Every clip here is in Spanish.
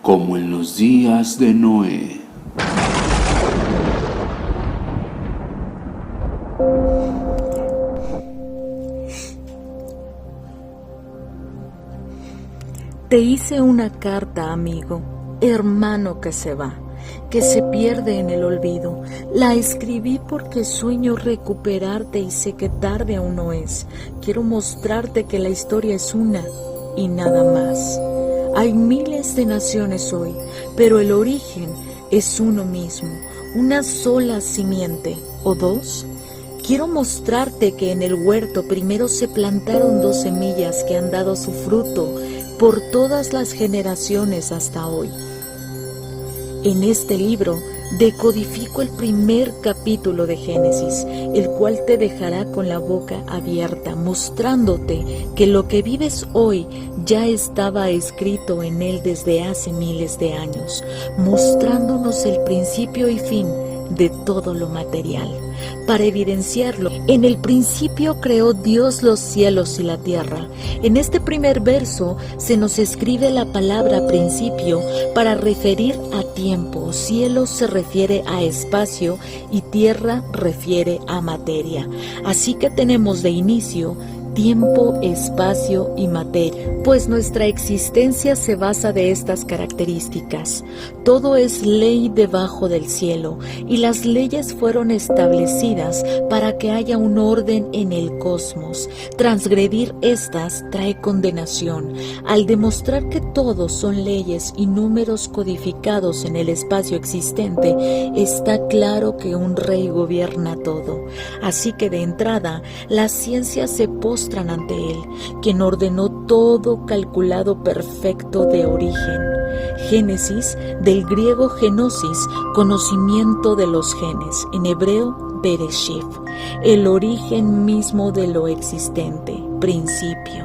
como en los días de Noé. Te hice una carta, amigo, hermano que se va, que se pierde en el olvido. La escribí porque sueño recuperarte y sé que tarde aún no es. Quiero mostrarte que la historia es una y nada más. Hay miles de naciones hoy, pero el origen es uno mismo, una sola simiente, ¿o dos? Quiero mostrarte que en el huerto primero se plantaron 2 semillas que han dado su fruto por todas las generaciones hasta hoy. En este libro decodifico el primer capítulo de Génesis, el cual te dejará con la boca abierta, mostrándote que lo que vives hoy ya estaba escrito en él desde hace miles de años, mostrándonos el principio y fin de todo lo material. Para evidenciarlo, en el principio creó Dios los cielos y la tierra. En este primer verso se nos escribe la palabra principio para referir a tiempo. Cielo se refiere a espacio y tierra refiere a materia. Así que tenemos de inicio tiempo, espacio y materia, pues nuestra existencia se basa de estas características. Todo es ley debajo del cielo, y las leyes fueron establecidas para que haya un orden en el cosmos. Transgredir estas trae condenación. Al demostrar que todos son leyes y números codificados en el espacio existente, está claro que un rey gobierna todo. Así que de entrada, la ciencia se posa ante él, quien ordenó todo calculado perfecto de origen. Génesis, del griego genosis, conocimiento de los genes, en hebreo Bereshit, el origen mismo de lo existente, principio.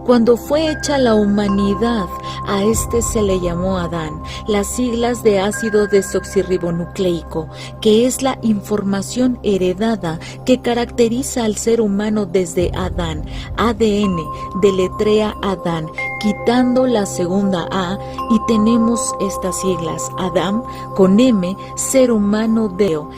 Cuando fue hecha la humanidad, a este se le llamó Adán, las siglas de ácido desoxirribonucleico, que es la información heredada que caracteriza al ser humano desde Adán. ADN deletrea Adán, quitando la segunda A, y tenemos estas siglas, Adam con M, ser humano deo.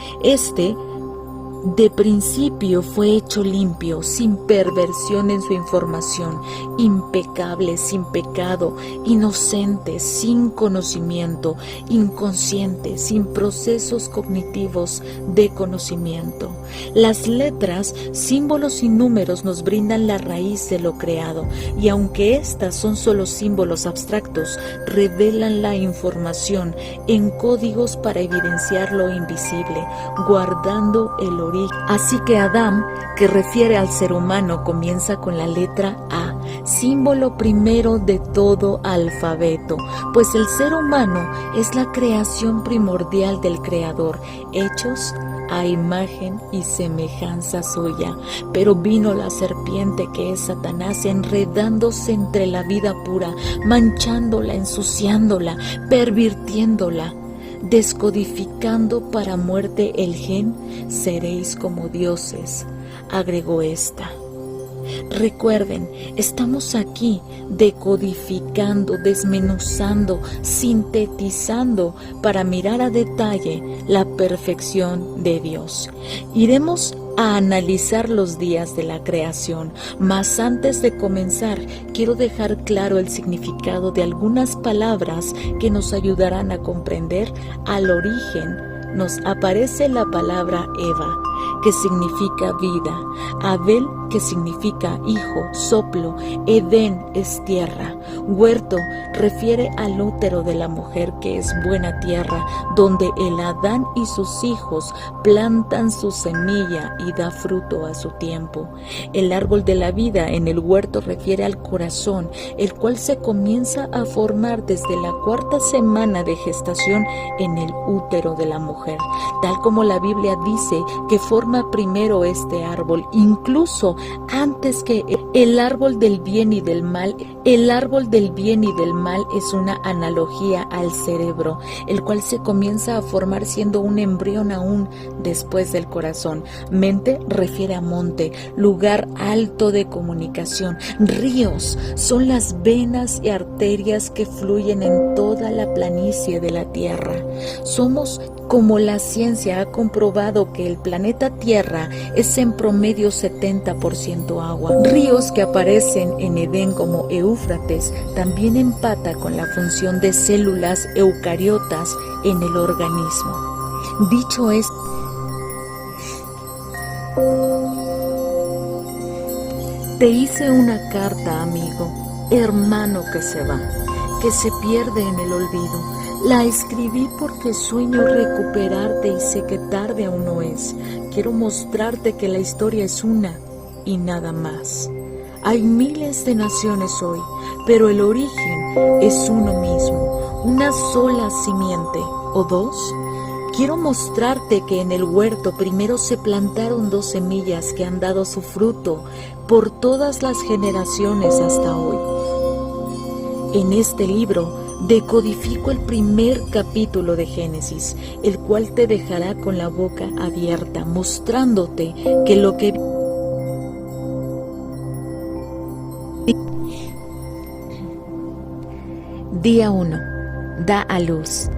De principio fue hecho limpio, sin perversión en su información, impecable, sin pecado, inocente, sin conocimiento, inconsciente, sin procesos cognitivos de conocimiento. Las letras, símbolos y números nos brindan la raíz de lo creado, y aunque estas son solo símbolos abstractos, revelan la información en códigos para evidenciar lo invisible, guardando el origen. Así que Adán, que refiere al ser humano, comienza con la letra A, símbolo primero de todo alfabeto, pues el ser humano es la creación primordial del Creador, hechos a imagen y semejanza suya. Pero vino la serpiente, que es Satanás, enredándose entre la vida pura, manchándola, ensuciándola, pervirtiéndola, descodificando para muerte el gen, seréis como dioses, agregó esta. Recuerden, estamos aquí decodificando, desmenuzando, sintetizando para mirar a detalle la perfección de Dios. Iremos a analizar los días de la creación, mas antes de comenzar quiero dejar claro el significado de algunas palabras que nos ayudarán a comprender al origen. Nos aparece la palabra Eva, que significa vida, Abel, que significa hijo, soplo, Edén es tierra, huerto refiere al útero de la mujer, que es buena tierra, donde el Adán y sus hijos plantan su semilla y da fruto a su tiempo. El árbol de la vida en el huerto refiere al corazón, el cual se comienza a formar desde la 4ª semana de gestación en el útero de la mujer, tal como la Biblia dice que forma primero este árbol, incluso antes que el árbol del bien y del mal. El árbol del bien y del mal es una analogía al cerebro, el cual se comienza a formar siendo un embrión aún después del corazón. Mente refiere a monte, lugar alto de comunicación. Ríos son las venas y arterias que fluyen en toda la planicie de la Tierra. Somos como la ciencia ha comprobado que el planeta Tierra es en promedio 70% agua. Ríos que aparecen en Edén como Éufrates también empata con la función de células eucariotas en el organismo. Dicho esto, te hice una carta, amigo, hermano que se va, que se pierde en el olvido. La escribí porque sueño recuperarte y sé que tarde aún no es. Quiero mostrarte que la historia es una y nada más. Hay miles de naciones hoy, pero el origen es uno mismo, una sola simiente o dos. Quiero mostrarte que en el huerto primero se plantaron 2 semillas que han dado su fruto por todas las generaciones hasta hoy. En este libro decodifico el primer capítulo de Génesis, el cual te dejará con la boca abierta, mostrándote que lo que Día 1. Da a luz.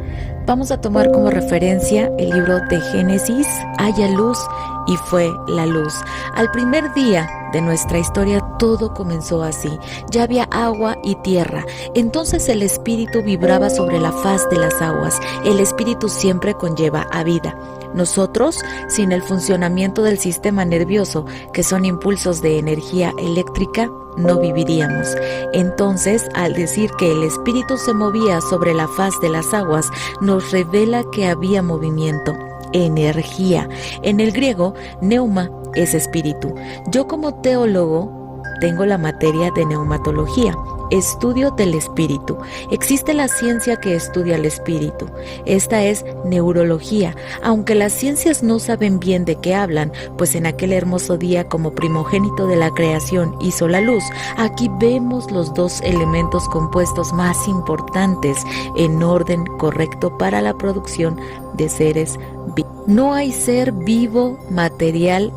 Vamos a tomar como referencia el libro de Génesis, haya luz y fue la luz. Al primer día de nuestra historia todo comenzó así. Ya había agua y tierra. Entonces el espíritu vibraba sobre la faz de las aguas. El espíritu siempre conlleva a vida. Nosotros, sin el funcionamiento del sistema nervioso, que son impulsos de energía eléctrica, no viviríamos. Entonces, al decir que el espíritu se movía sobre la faz de las aguas, nos revela que había movimiento, energía. En el griego, neuma es espíritu. Yo como teólogo tengo la materia de neumatología, estudio del espíritu. Existe la ciencia que estudia el espíritu. Esta es neurología, aunque las ciencias no saben bien de qué hablan, pues en aquel hermoso día como primogénito de la creación hizo la luz. Aquí vemos los 2 elementos compuestos más importantes en orden correcto para la producción de seres vivos. No hay ser vivo material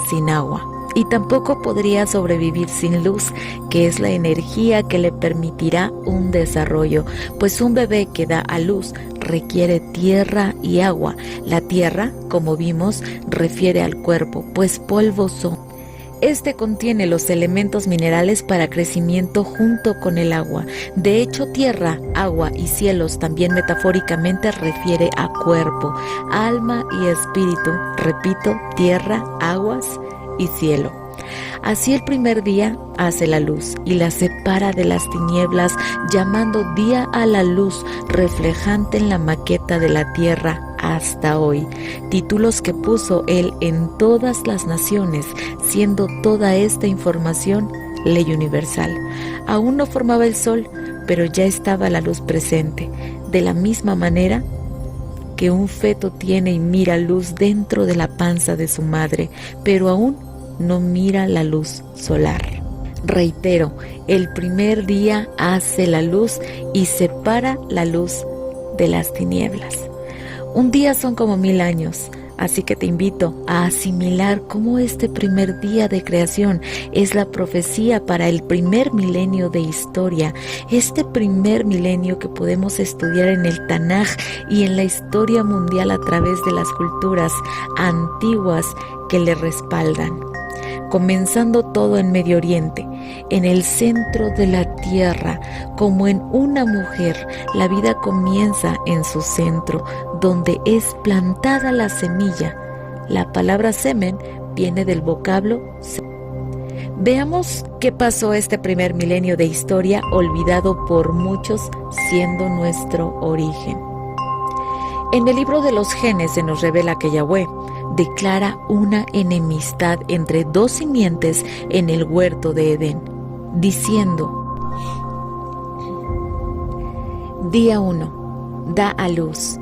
sin agua. Y tampoco podría sobrevivir sin luz, que es la energía que le permitirá un desarrollo, pues un bebé que da a luz requiere tierra y agua. La tierra, como vimos, refiere al cuerpo, pues polvo son. Este contiene los elementos minerales para crecimiento junto con el agua. De hecho, tierra, agua y cielos también metafóricamente refiere a cuerpo, alma y espíritu. Repito, tierra, aguas y cielo. Así el primer día hace la luz y la separa de las tinieblas, llamando día a la luz reflejante en la maqueta de la tierra hasta hoy. Títulos que puso él en todas las naciones, siendo toda esta información ley universal. Aún no formaba el sol, pero ya estaba la luz presente. De la misma manera que un feto tiene y mira luz dentro de la panza de su madre, pero aún no mira la luz solar. Reitero, el primer día hace la luz y separa la luz de las tinieblas. Un día son como 1000 años, así que te invito a asimilar cómo este primer día de creación es la profecía para el primer milenio de historia, este primer milenio que podemos estudiar en el Tanaj y en la historia mundial a través de las culturas antiguas que le respaldan. Comenzando todo en Medio Oriente, en el centro de la tierra, como en una mujer, la vida comienza en su centro, donde es plantada la semilla. La palabra semen viene del vocablo semen. Veamos qué pasó este primer milenio de historia, olvidado por muchos, siendo nuestro origen. En el libro de los genes se nos revela que Yahweh declara una enemistad entre 2 simientes en el huerto de Edén, diciendo: Día 1. Da a luz.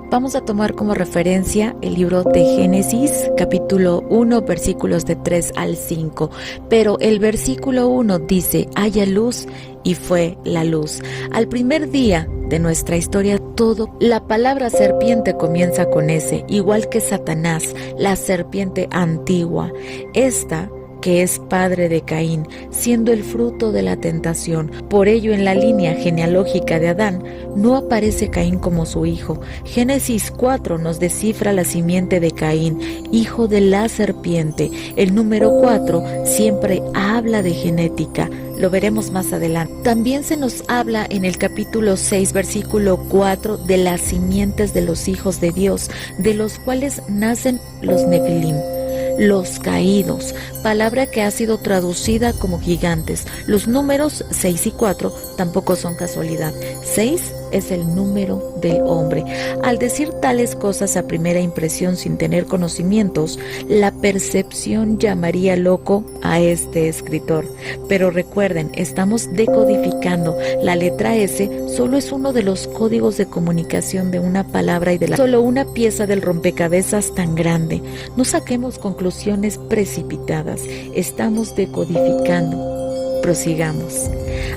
Vamos a tomar como referencia el libro de Génesis, capítulo 1, versículos de 3 al 5. Pero el versículo 1 dice, haya luz, y fue la luz. Al primer día de nuestra historia, la palabra serpiente comienza con S, igual que Satanás, la serpiente antigua. Esta que es padre de Caín, siendo el fruto de la tentación. Por ello, en la línea genealógica de Adán, no aparece Caín como su hijo. Génesis 4 nos descifra la simiente de Caín, hijo de la serpiente. El número 4 siempre habla de genética. Lo veremos más adelante. También se nos habla en el capítulo 6, versículo 4, de las simientes de los hijos de Dios, de los cuales nacen los Nefilim, los caídos, palabra que ha sido traducida como gigantes. Los números 6 y 4 tampoco son casualidad. 6 es el número del hombre. Al decir tales cosas a primera impresión sin tener conocimientos, la percepción llamaría loco a este escritor. Pero recuerden, estamos decodificando. La letra S solo es uno de los códigos de comunicación de una palabra y de solo una pieza del rompecabezas tan grande. No saquemos conclusiones precipitadas. Estamos decodificando. Prosigamos.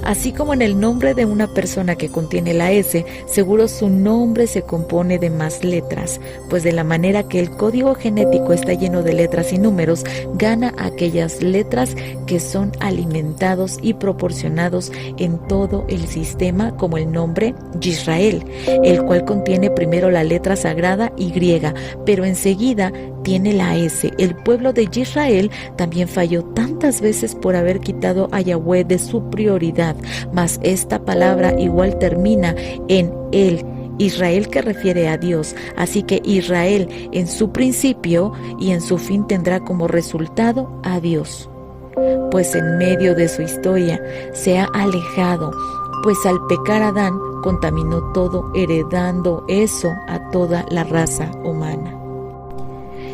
Así como en el nombre de una persona que contiene la S, seguro su nombre se compone de más letras, pues de la manera que el código genético está lleno de letras y números, gana aquellas letras que son alimentados y proporcionados en todo el sistema, como el nombre Yisrael, el cual contiene primero la letra sagrada Y, pero enseguida tiene la S. El pueblo de Israel también falló tantas veces por haber quitado a Yahweh de su prioridad, mas esta palabra igual termina en el Israel, que refiere a Dios. Así que Israel en su principio y en su fin tendrá como resultado a Dios, pues en medio de su historia se ha alejado, pues al pecar Adán contaminó todo, heredando eso a toda la raza humana.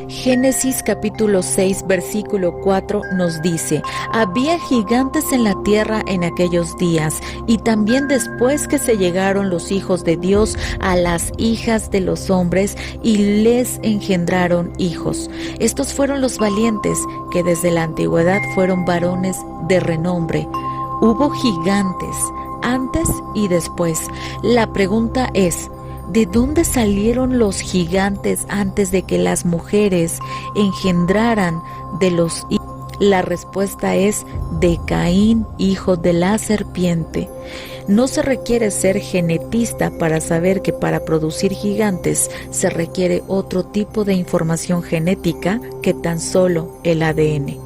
Génesis capítulo 6 versículo 4 nos dice: había gigantes en la tierra en aquellos días, y también después que se llegaron los hijos de Dios a las hijas de los hombres y les engendraron hijos. Estos fueron los valientes que desde la antigüedad fueron varones de renombre. Hubo gigantes antes y después. La pregunta es: ¿de dónde salieron los gigantes antes de que las mujeres engendraran de los hijos? La respuesta es de Caín, hijo de la serpiente. No se requiere ser genetista para saber que para producir gigantes se requiere otro tipo de información genética que tan solo el ADN.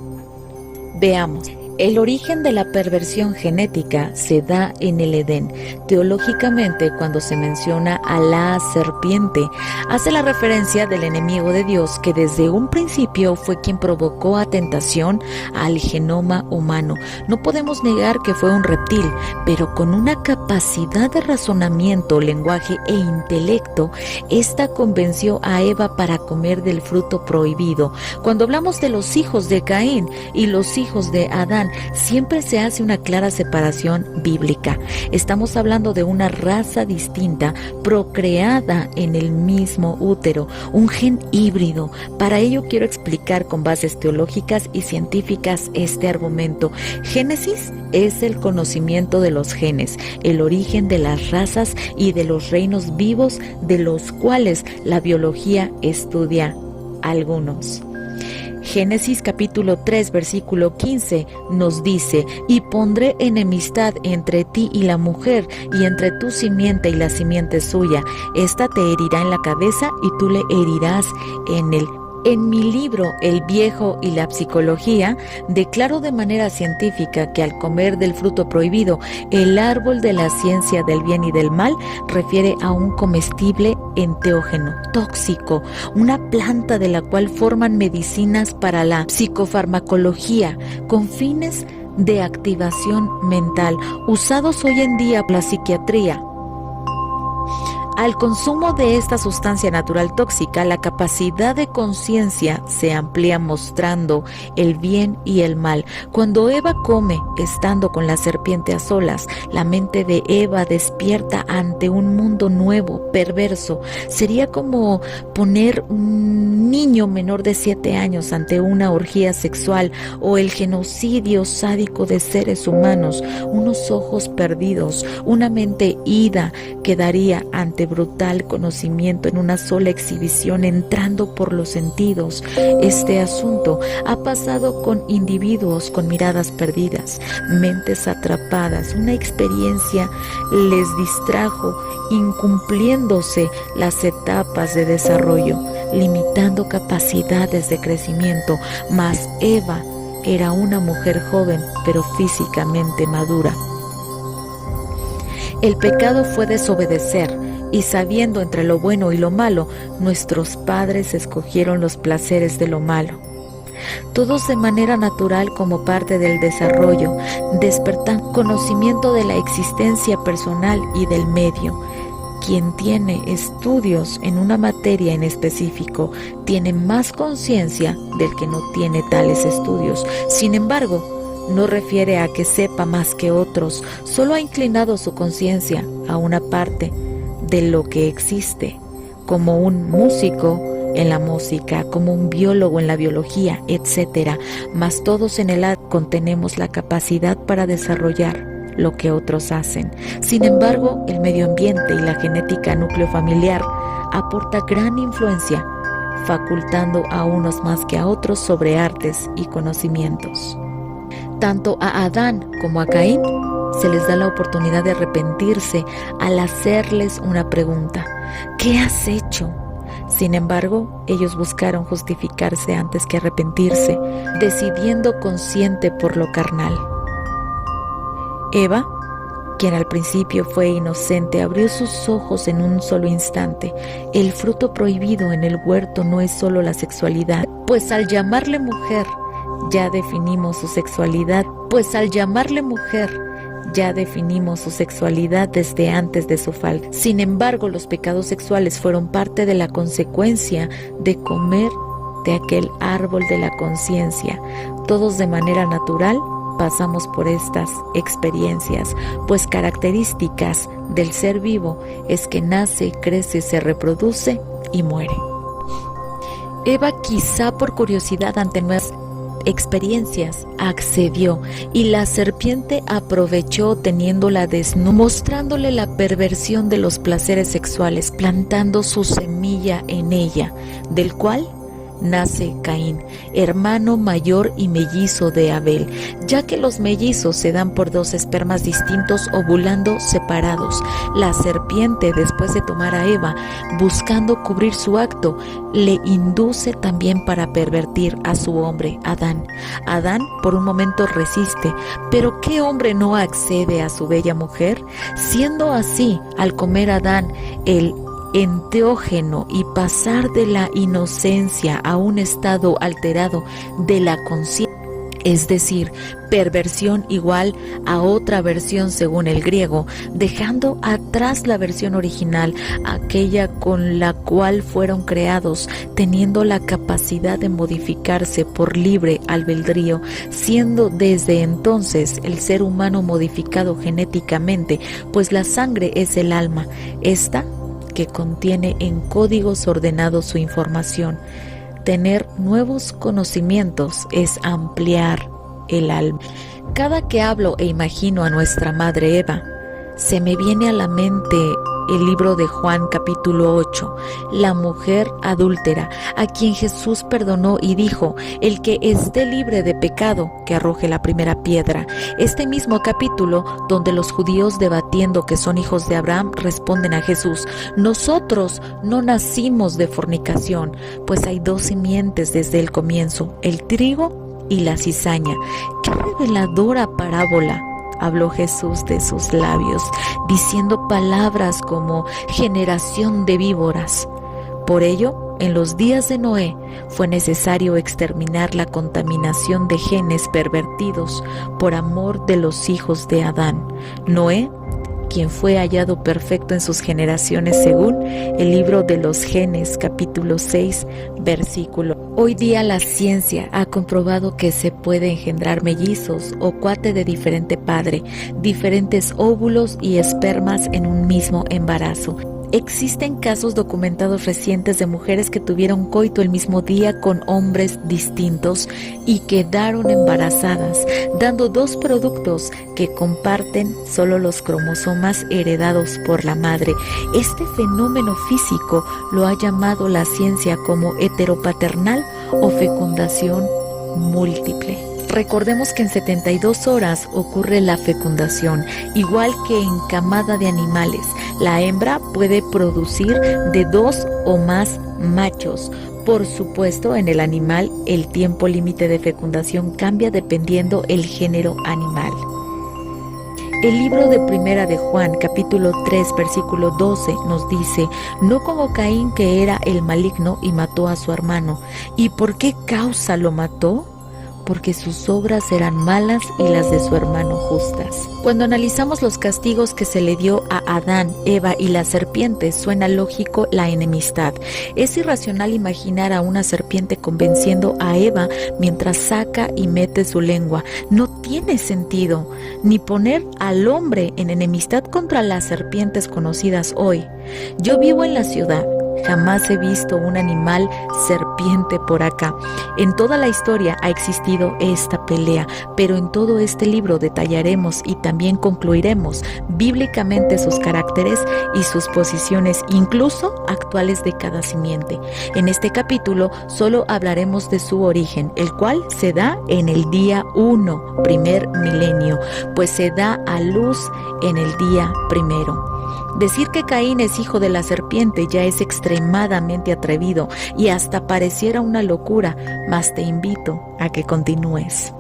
Veamos. El origen de la perversión genética se da en el Edén. Teológicamente, cuando se menciona a la serpiente, hace la referencia del enemigo de Dios, que desde un principio fue quien provocó a tentación al genoma humano. No podemos negar que fue un reptil, pero con una capacidad de razonamiento, lenguaje e intelecto, esta convenció a Eva para comer del fruto prohibido. Cuando hablamos de los hijos de Caín y los hijos de Adán, siempre se hace una clara separación bíblica. Estamos hablando de una raza distinta, procreada en el mismo útero, un gen híbrido. Para ello quiero explicar con bases teológicas y científicas este argumento. Génesis es el conocimiento de los genes, el origen de las razas y de los reinos vivos de los cuales la biología estudia algunos. Génesis capítulo 3 versículo 15 nos dice: y pondré enemistad entre ti y la mujer, y entre tu simiente y la simiente suya. Esta te herirá en la cabeza y tú le herirás en el. En mi libro El Viejo y la Psicología, declaro de manera científica que al comer del fruto prohibido, el árbol de la ciencia del bien y del mal refiere a un comestible enteógeno, tóxico, una planta de la cual forman medicinas para la psicofarmacología con fines de activación mental, usados hoy en día por la psiquiatría. Al consumo de esta sustancia natural tóxica, la capacidad de conciencia se amplía mostrando el bien y el mal. Cuando Eva come, estando con la serpiente a solas, la mente de Eva despierta ante un mundo nuevo, perverso. Sería como poner un niño menor de 7 años ante una orgía sexual o el genocidio sádico de seres humanos, unos ojos perdidos, una mente ida quedaría ante brutal conocimiento en una sola exhibición, entrando por los sentidos. Este asunto ha pasado con individuos con miradas perdidas, mentes atrapadas. Una experiencia les distrajo, incumpliéndose las etapas de desarrollo, limitando capacidades de crecimiento. Mas Eva era una mujer joven, pero físicamente madura. El pecado fue desobedecer, y sabiendo entre lo bueno y lo malo, nuestros padres escogieron los placeres de lo malo. Todos de manera natural como parte del desarrollo, despertan conocimiento de la existencia personal y del medio. Quien tiene estudios en una materia en específico tiene más conciencia del que no tiene tales estudios. Sin embargo, no refiere a que sepa más que otros, solo ha inclinado su conciencia a una parte de lo que existe, como un músico en la música, como un biólogo en la biología, etc. Mas todos en el contenemos la capacidad para desarrollar lo que otros hacen. Sin embargo, el medio ambiente y la genética núcleo familiar aporta gran influencia, facultando a unos más que a otros sobre artes y conocimientos. Tanto a Adán como a Caín se les da la oportunidad de arrepentirse al hacerles una pregunta: ¿qué has hecho? Sin embargo, ellos buscaron justificarse antes que arrepentirse, decidiendo consciente por lo carnal. Eva, quien al principio fue inocente, abrió sus ojos en un solo instante. El fruto prohibido en el huerto no es solo la sexualidad, pues al llamarle mujer, ya definimos su sexualidad, desde antes de su falta. Sin embargo, los pecados sexuales fueron parte de la consecuencia de comer de aquel árbol de la conciencia. Todos de manera natural pasamos por estas experiencias, pues características del ser vivo es que nace, crece, se reproduce y muere. Eva, quizá por curiosidad ante nuevas experiencias, accedió, y la serpiente aprovechó teniéndola desnuda, mostrándole la perversión de los placeres sexuales, plantando su semilla en ella, del cual nace Caín, hermano mayor y mellizo de Abel, ya que los mellizos se dan por 2 espermas distintos ovulando separados. La serpiente, después de tomar a Eva, buscando cubrir su acto, le induce también para pervertir a su hombre, Adán. Adán por un momento resiste, pero ¿qué hombre no accede a su bella mujer? Siendo así, al comer Adán el enteógeno y pasar de la inocencia a un estado alterado de la conciencia, es decir, perversión igual a otra versión según el griego, dejando atrás la versión original, aquella con la cual fueron creados, teniendo la capacidad de modificarse por libre albedrío, siendo desde entonces el ser humano modificado genéticamente, pues la sangre es el alma, esta que contiene en códigos ordenados su información. Tener nuevos conocimientos es ampliar el alma. Cada que hablo e imagino a nuestra madre Eva, se me viene a la mente el libro de Juan capítulo 8, la mujer adúltera, a quien Jesús perdonó y dijo: el que esté libre de pecado, que arroje la primera piedra. Este mismo capítulo donde los judíos, debatiendo que son hijos de Abraham, responden a Jesús: nosotros no nacimos de fornicación, pues hay 2 simientes desde el comienzo, el trigo y la cizaña. ¡Qué reveladora parábola! Habló Jesús de sus labios, diciendo palabras como generación de víboras. Por ello, en los días de Noé fue necesario exterminar la contaminación de genes pervertidos por amor de los hijos de Adán. Noé quien fue hallado perfecto en sus generaciones según el libro de los Genes, capítulo 6, versículo. Hoy día la ciencia ha comprobado que se puede engendrar mellizos o cuate de diferente padre, diferentes óvulos y espermas en un mismo embarazo. Existen casos documentados recientes de mujeres que tuvieron coito el mismo día con hombres distintos y quedaron embarazadas, dando dos productos que comparten solo los cromosomas heredados por la madre. Este fenómeno físico lo ha llamado la ciencia como heteropaternal o fecundación múltiple. Recordemos que en 72 horas ocurre la fecundación, igual que en camada de animales. La hembra puede producir de 2 o más machos. Por supuesto, en el animal el tiempo límite de fecundación cambia dependiendo el género animal. El libro de Primera de Juan, capítulo 3, versículo 12, nos dice: no como Caín, que era el maligno y mató a su hermano. ¿Y por qué causa lo mató? Porque sus obras eran malas y las de su hermano justas. Cuando analizamos los castigos que se le dio a Adán, Eva y la serpiente, suena lógico la enemistad. Es irracional imaginar a una serpiente convenciendo a Eva mientras saca y mete su lengua. No tiene sentido, ni poner al hombre en enemistad contra las serpientes conocidas hoy. Yo vivo en la ciudad. Jamás he visto un animal serpiente por acá. En toda la historia ha existido esta pelea, pero en todo este libro detallaremos y también concluiremos bíblicamente sus caracteres y sus posiciones, incluso actuales de cada simiente. En este capítulo solo hablaremos de su origen, el cual se da en el día 1, primer milenio, pues se da a luz en el día primero. Decir que Caín es hijo de la serpiente ya es extremadamente atrevido y hasta pareciera una locura, mas te invito a que continúes.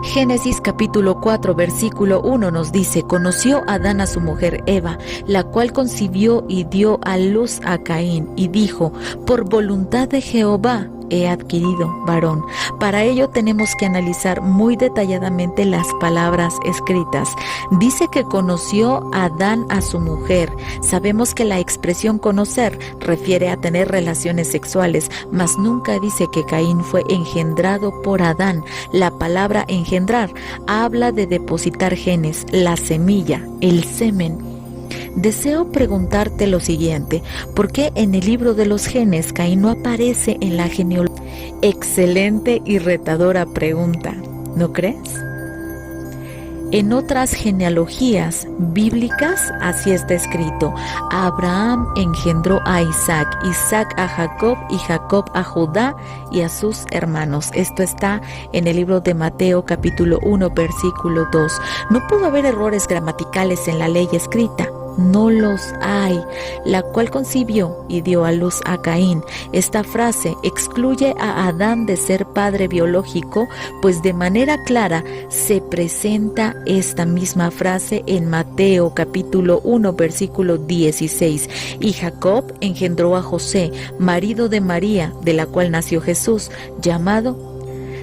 Génesis capítulo 4 versículo 1 nos dice: conoció Adán a su mujer Eva, la cual concibió y dio a luz a Caín, y dijo: por voluntad de Jehová he adquirido varón. Para ello tenemos que analizar muy detalladamente las palabras escritas. Dice que conoció Adán a su mujer. Sabemos que la expresión conocer refiere a tener relaciones sexuales, mas nunca dice que Caín fue engendrado por Adán. La palabra engendrar habla de depositar genes, la semilla, el semen. Deseo preguntarte lo siguiente: ¿por qué en el libro de los genes Caín no aparece en la genealogía? Excelente y retadora pregunta, ¿no crees? En otras genealogías bíblicas así está escrito: Abraham engendró a Isaac, Isaac a Jacob y Jacob a Judá y a sus hermanos. Esto está en el libro de Mateo capítulo 1 versículo 2. No pudo haber errores gramaticales en la ley escrita. No los hay, la cual concibió y dio a luz a Caín. Esta frase excluye a Adán de ser padre biológico, pues de manera clara se presenta esta misma frase en Mateo capítulo 1 versículo 16. Y Jacob engendró a José, marido de María, de la cual nació Jesús, llamado.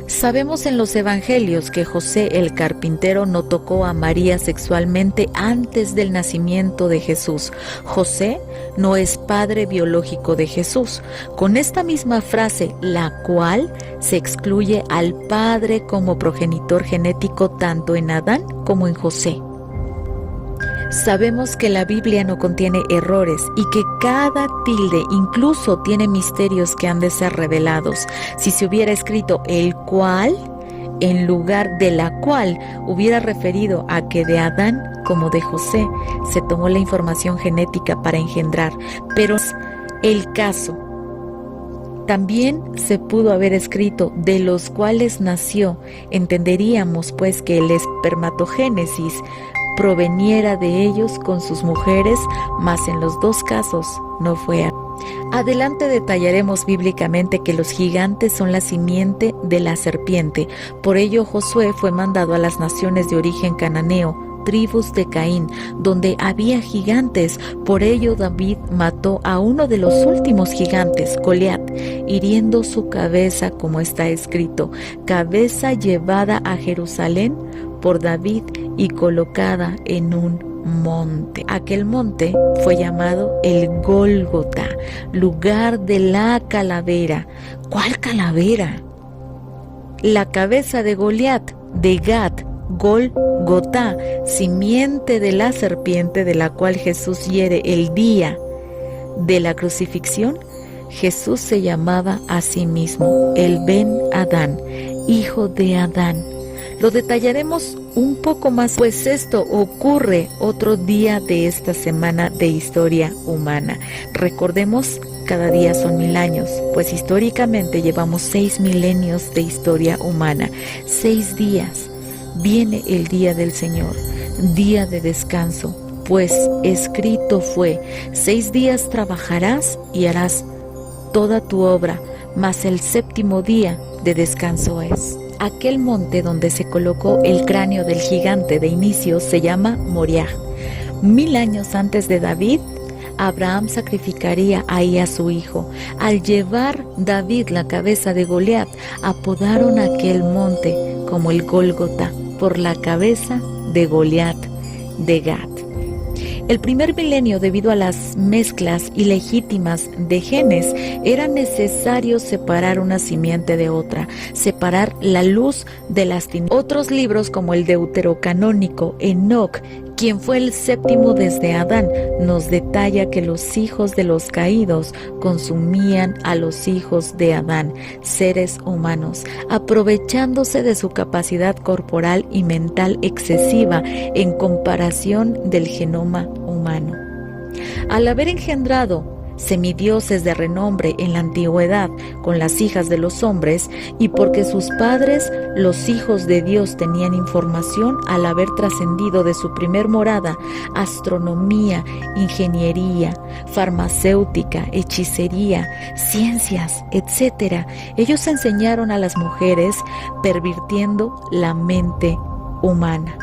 Sabemos en los evangelios que José el carpintero no tocó a María sexualmente antes del nacimiento de Jesús. José no es padre biológico de Jesús. Con esta misma frase, la cual se excluye al padre como progenitor genético tanto en Adán como en José. Sabemos que la Biblia no contiene errores y que cada tilde incluso tiene misterios que han de ser revelados. Si se hubiera escrito el cual, en lugar de la cual, hubiera referido a que de Adán como de José se tomó la información genética para engendrar, pero es el caso. También se pudo haber escrito de los cuales nació. Entenderíamos pues que el espermatogénesis proveniera de ellos con sus mujeres, mas en los dos casos no fue así. Adelante detallaremos bíblicamente que los gigantes son la simiente de la serpiente. Por ello Josué fue mandado a las naciones de origen cananeo, tribus de Caín, donde había gigantes. Por ello David mató a uno de los últimos gigantes, Goliat, hiriendo su cabeza, como está escrito: cabeza llevada a Jerusalén por David y colocada en un monte. Aquel monte fue llamado el Gólgota, lugar de la calavera. ¿Cuál calavera? La cabeza de Goliat, de Gat, Gólgota, simiente de la serpiente de la cual Jesús hiere el día de la crucifixión. Jesús se llamaba a sí mismo el Ben Adán, hijo de Adán. Lo detallaremos un poco más, pues esto ocurre otro día de esta semana de historia humana. Recordemos, cada día son 1000 años, pues históricamente llevamos 6 milenios de historia humana. 6 días. Viene el día del Señor, día de descanso, pues escrito fue: 6 días trabajarás y harás toda tu obra, mas el 7º día de descanso es. Aquel monte donde se colocó el cráneo del gigante de inicio se llama Moriah. 1000 años antes de David, Abraham sacrificaría ahí a su hijo. Al llevar David la cabeza de Goliat, apodaron aquel monte como el Gólgota, por la cabeza de Goliat de Gat. El primer milenio, debido a las mezclas ilegítimas de genes, era necesario separar una simiente de otra, separar la luz de las tinieblas. Otros libros, como el deuterocanónico Enoc, quien fue el 7º desde Adán, nos detalla que los hijos de los caídos consumían a los hijos de Adán, seres humanos, aprovechándose de su capacidad corporal y mental excesiva en comparación del genoma humano. Al haber engendrado semidioses de renombre en la antigüedad con las hijas de los hombres, y porque sus padres, los hijos de Dios, tenían información al haber trascendido de su primer morada, astronomía, ingeniería, farmacéutica, hechicería, ciencias, etc., ellos enseñaron a las mujeres, pervirtiendo la mente humana.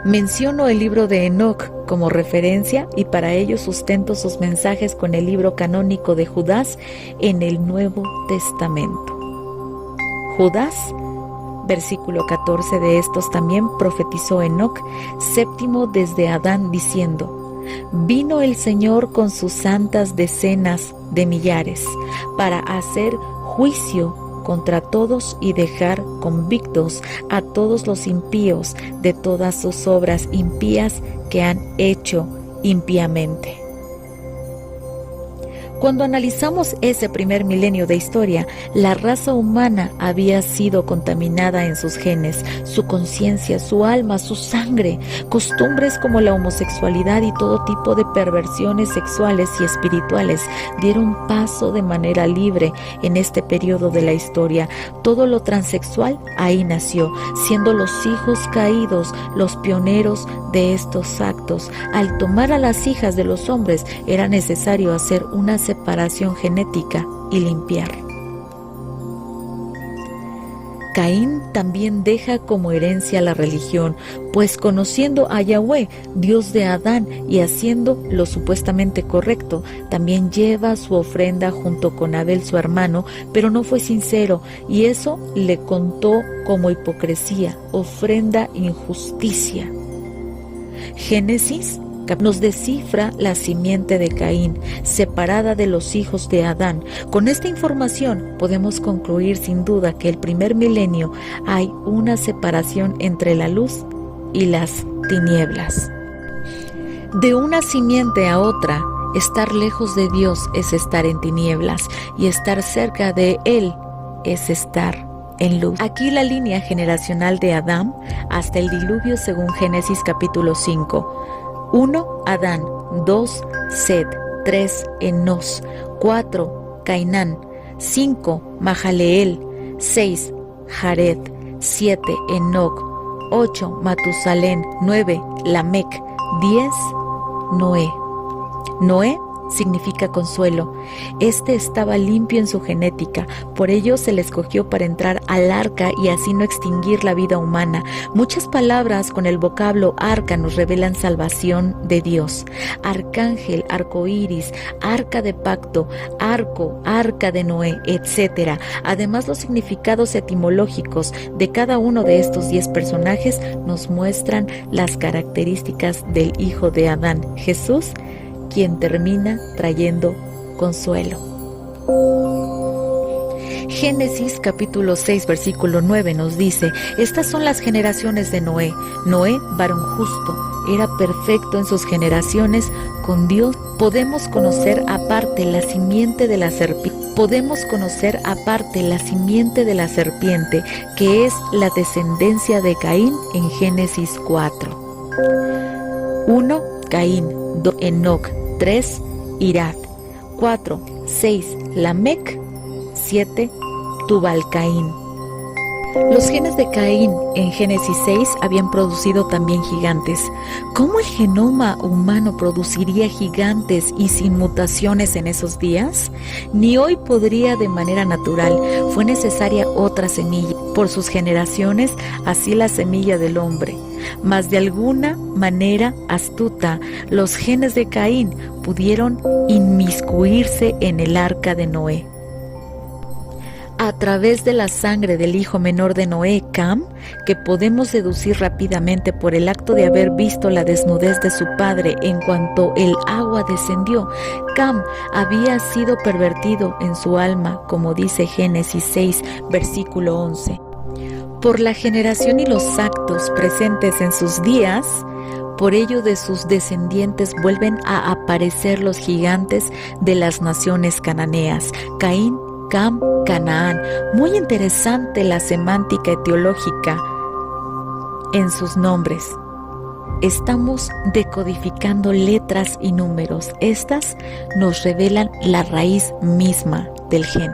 Menciono el libro de Enoc como referencia y para ello sustento sus mensajes con el libro canónico de Judas en el Nuevo Testamento. Judas, versículo 14 de estos también profetizó Enoc, 7º desde Adán, diciendo: vino el Señor con sus santas decenas de millares para hacer juicio contra todos y dejar convictos a todos los impíos de todas sus obras impías que han hecho impíamente. Cuando analizamos ese primer milenio de historia, la raza humana había sido contaminada en sus genes, su conciencia, su alma, su sangre. Costumbres como la homosexualidad y todo tipo de perversiones sexuales y espirituales dieron paso de manera libre en este periodo de la historia. Todo lo transexual ahí nació, siendo los hijos caídos los pioneros de estos actos. Al tomar a las hijas de los hombres, era necesario hacer una separación genética y limpiar. Caín también deja como herencia la religión, pues conociendo a Yahweh, Dios de Adán, y haciendo lo supuestamente correcto, también lleva su ofrenda junto con Abel su hermano, pero no fue sincero, y eso le contó como hipocresía, ofrenda injusticia. Génesis nos descifra la simiente de Caín, separada de los hijos de Adán. Con esta información podemos concluir sin duda que el primer milenio hay una separación entre la luz y las tinieblas. De una simiente a otra, estar lejos de Dios es estar en tinieblas, y estar cerca de Él es estar en luz. Aquí la línea generacional de Adán hasta el diluvio según Génesis capítulo 5. 1. Adán, 2. Sed, 3. Enos, 4. Cainán, 5. Mahaleel, 6. Jared, 7. Enoc, 8. Matusalén, 9. Lamec, 10. Noé. Noé significa consuelo. Este estaba limpio en su genética, por ello se le escogió para entrar al arca y así no extinguir la vida humana. Muchas palabras con el vocablo arca nos revelan salvación de Dios. Arcángel, arcoíris, arca de pacto, arco, arca de Noé, etc. Además, los significados etimológicos de cada uno de estos 10 personajes nos muestran las características del hijo de Adán, Jesús, quien termina trayendo consuelo. Génesis capítulo 6 versículo 9 nos dice: estas son las generaciones de Noé. Noé, varón justo, era perfecto en sus generaciones. Con Dios podemos conocer aparte la simiente de la serpiente. Que es la descendencia de Caín en Génesis 4. 1. Caín. 2. Enoc. 3. Irad. 4. 6. Lamec. 7. Tubal-Caín. Los genes de Caín en Génesis 6 habían producido también gigantes. ¿Cómo el genoma humano produciría gigantes y sin mutaciones en esos días? Ni hoy podría de manera natural. Fue necesaria otra semilla. Por sus generaciones, así la semilla del hombre. Mas de alguna manera astuta, los genes de Caín pudieron inmiscuirse en el arca de Noé. A través de la sangre del hijo menor de Noé, Cam, que podemos deducir rápidamente por el acto de haber visto la desnudez de su padre en cuanto el agua descendió, Cam había sido pervertido en su alma, como dice Génesis 6, versículo 11. Por la generación y los actos presentes en sus días, por ello de sus descendientes vuelven a aparecer los gigantes de las naciones cananeas, Caín, Cam, Canaán. Muy interesante la semántica etiológica en sus nombres. Estamos decodificando letras y números. Estas nos revelan la raíz misma del gen.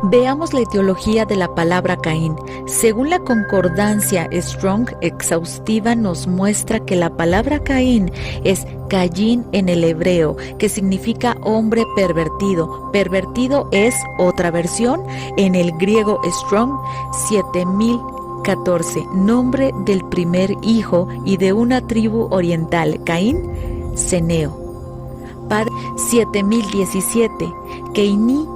Veamos la etiología de la palabra Caín. Según la concordancia Strong exhaustiva, nos muestra que la palabra Caín es Cayin en el hebreo, que significa hombre pervertido. Pervertido es otra versión en el griego Strong 7014, nombre del primer hijo y de una tribu oriental. Caín, Ceneo. Padre 7017, Kini,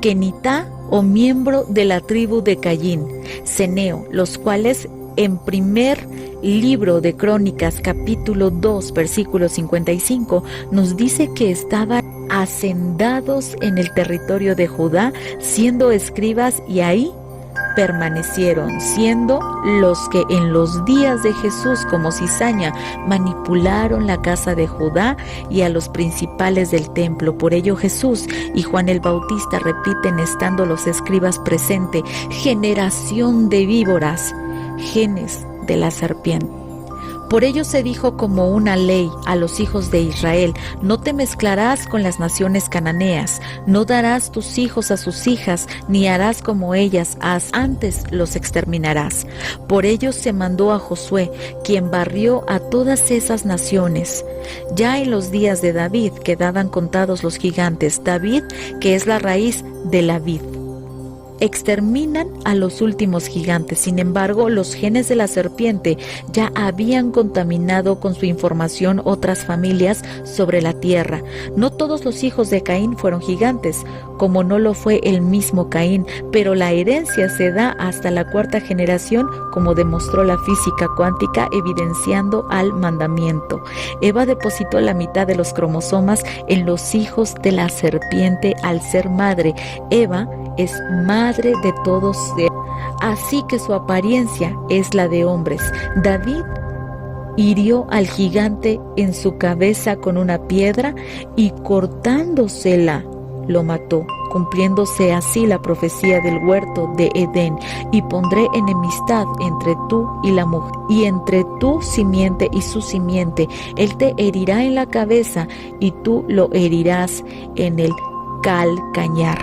Kenita o miembro de la tribu de Caín, Ceneo, los cuales en primer libro de Crónicas, capítulo 2, versículo 55, nos dice que estaban hacendados en el territorio de Judá, siendo escribas, y ahí permanecieron, siendo los que en los días de Jesús como cizaña manipularon la casa de Judá y a los principales del templo. Por ello Jesús y Juan el Bautista repiten, estando los escribas presente: generación de víboras, genes de la serpiente. Por ello se dijo como una ley a los hijos de Israel: no te mezclarás con las naciones cananeas, no darás tus hijos a sus hijas, ni harás como ellas, antes los exterminarás. Por ello se mandó a Josué, quien barrió a todas esas naciones. Ya en los días de David quedaban contados los gigantes. David, que es la raíz de la vid, exterminan a los últimos gigantes. Sin embargo, los genes de la serpiente ya habían contaminado con su información otras familias sobre la tierra. No todos los hijos de Caín fueron gigantes, como no lo fue el mismo Caín, pero la herencia se da hasta la cuarta generación, como demostró la física cuántica, evidenciando al mandamiento. Eva depositó la mitad de los cromosomas en los hijos de la serpiente al ser madre. Eva es madre de todos, así que su apariencia es la de hombres. David hirió al gigante en su cabeza con una piedra y cortándosela lo mató, cumpliéndose así la profecía del huerto de Edén: y pondré enemistad entre tú y la mujer, y entre tu simiente y su simiente. Él te herirá en la cabeza y tú lo herirás en el calcañar.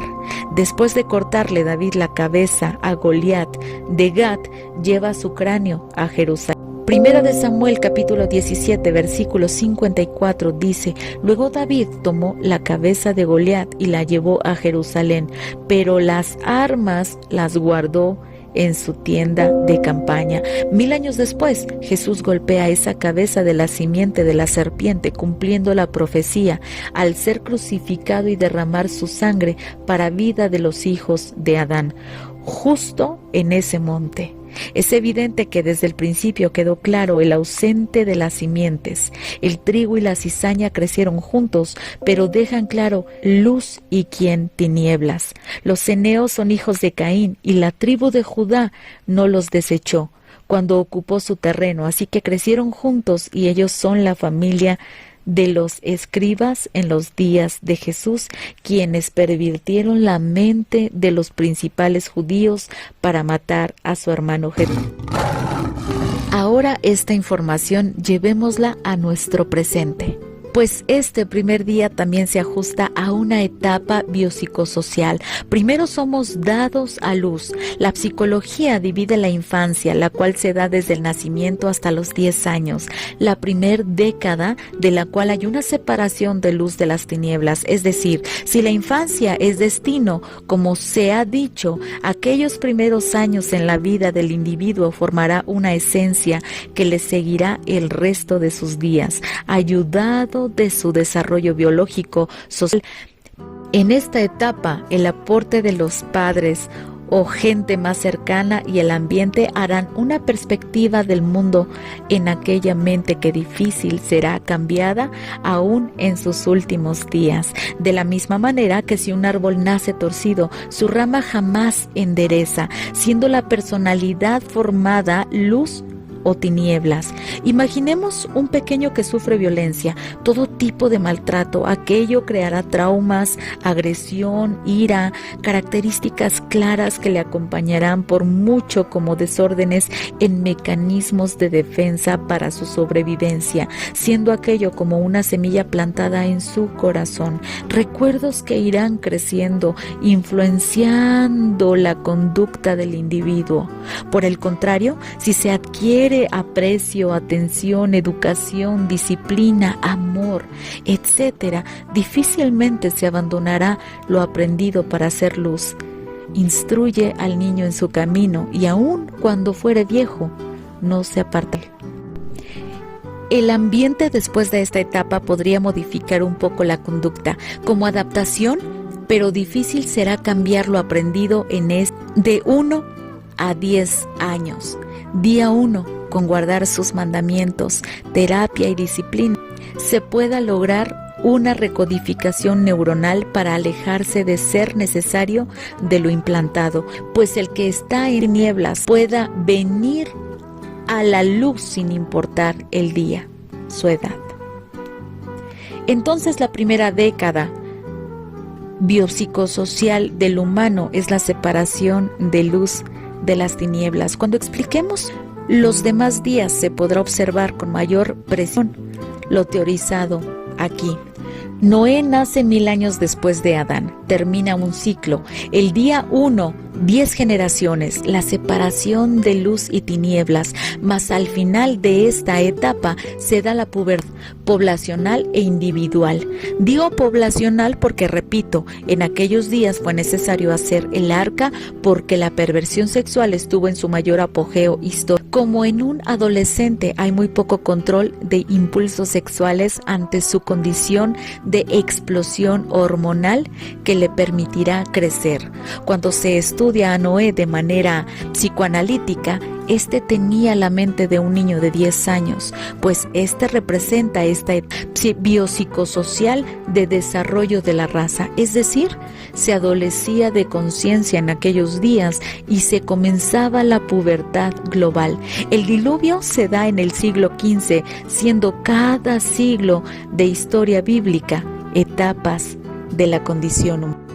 Después de cortarle David la cabeza a Goliat de Gat, lleva su cráneo a Jerusalén. Primera de Samuel capítulo 17 versículo 54 dice: luego David tomó la cabeza de Goliat y la llevó a Jerusalén, pero las armas las guardó en su tienda de campaña. 1000 años después, Jesús golpea esa cabeza de la simiente de la serpiente, cumpliendo la profecía al ser crucificado y derramar su sangre para vida de los hijos de Adán, justo en ese monte. Es evidente que desde el principio quedó claro el ausente de las simientes. El trigo y la cizaña crecieron juntos, pero dejan claro luz y quién tinieblas. Los ceneos son hijos de Caín y la tribu de Judá no los desechó cuando ocupó su terreno, así que crecieron juntos y ellos son la familia de los escribas en los días de Jesús, quienes pervirtieron la mente de los principales judíos para matar a su hermano Jesús. Ahora esta información llevémosla a nuestro presente, pues este primer día también se ajusta a una etapa biopsicosocial. Primero somos dados a luz. La psicología divide la infancia, la cual se da desde el nacimiento hasta los 10 años, la primer década de la cual hay una separación de luz de las tinieblas. Es decir, si la infancia es destino, como se ha dicho, aquellos primeros años en la vida del individuo formará una esencia que le seguirá el resto de sus días, ayudado de su desarrollo biológico, social. En esta etapa, el aporte de los padres o gente más cercana y el ambiente harán una perspectiva del mundo en aquella mente que difícil será cambiada aún en sus últimos días. De la misma manera que si un árbol nace torcido, su rama jamás endereza, siendo la personalidad formada luz o tinieblas. Imaginemos un pequeño que sufre violencia, todo tipo de maltrato. Aquello creará traumas, agresión, ira, características claras que le acompañarán por mucho como desórdenes en mecanismos de defensa para su sobrevivencia, siendo aquello como una semilla plantada en su corazón. Recuerdos que irán creciendo, influenciando la conducta del individuo. Por el contrario, si se adquiere aprecio, atención, educación, disciplina, amor, etcétera, difícilmente se abandonará lo aprendido para hacer luz. Instruye al niño en su camino y aun cuando fuere viejo, no se aparta. El ambiente después de esta etapa podría modificar un poco la conducta como adaptación, pero difícil será cambiar lo aprendido de 1 a 10 años. Día 1, con guardar sus mandamientos, terapia y disciplina, se pueda lograr una recodificación neuronal para alejarse de ser necesario de lo implantado, pues el que está en tinieblas pueda venir a la luz sin importar el día, su edad. Entonces la primera década biopsicosocial del humano es la separación de luz de las tinieblas. Cuando expliquemos los demás días se podrá observar con mayor precisión lo teorizado aquí. Noé nace 1000 años después de Adán, termina un ciclo. El día 1, 10 generaciones, la separación de luz y tinieblas, mas al final de esta etapa se da la pubertad poblacional e individual. Digo poblacional porque, repito, en aquellos días fue necesario hacer el arca porque la perversión sexual estuvo en su mayor apogeo histórico. Como en un adolescente hay muy poco control de impulsos sexuales ante su condición de explosión hormonal que le permitirá crecer. Cuando se estudia a Noé de manera psicoanalítica, este tenía la mente de un niño de 10 años, pues este representa esta biopsicosocial de desarrollo de la raza, es decir, se adolecía de conciencia en aquellos días y se comenzaba la pubertad global. El diluvio se da en el siglo XV, siendo cada siglo de historia bíblica etapas de la condición humana.